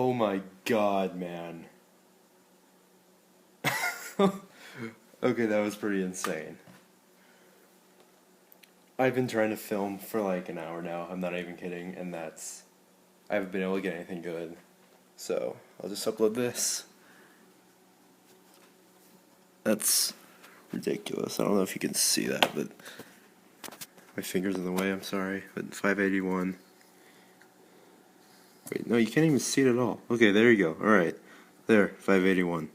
Oh my god, man. Okay, that was pretty insane. I've been trying to film for like an hour now, I'm not even kidding, and I haven't been able to get anything good. So, I'll just upload this. That's ridiculous. I don't know if you can see that, but my finger's in the way, I'm sorry. But 581. Wait, no, you can't even see it at all. Okay, there you go. Alright. There, 581.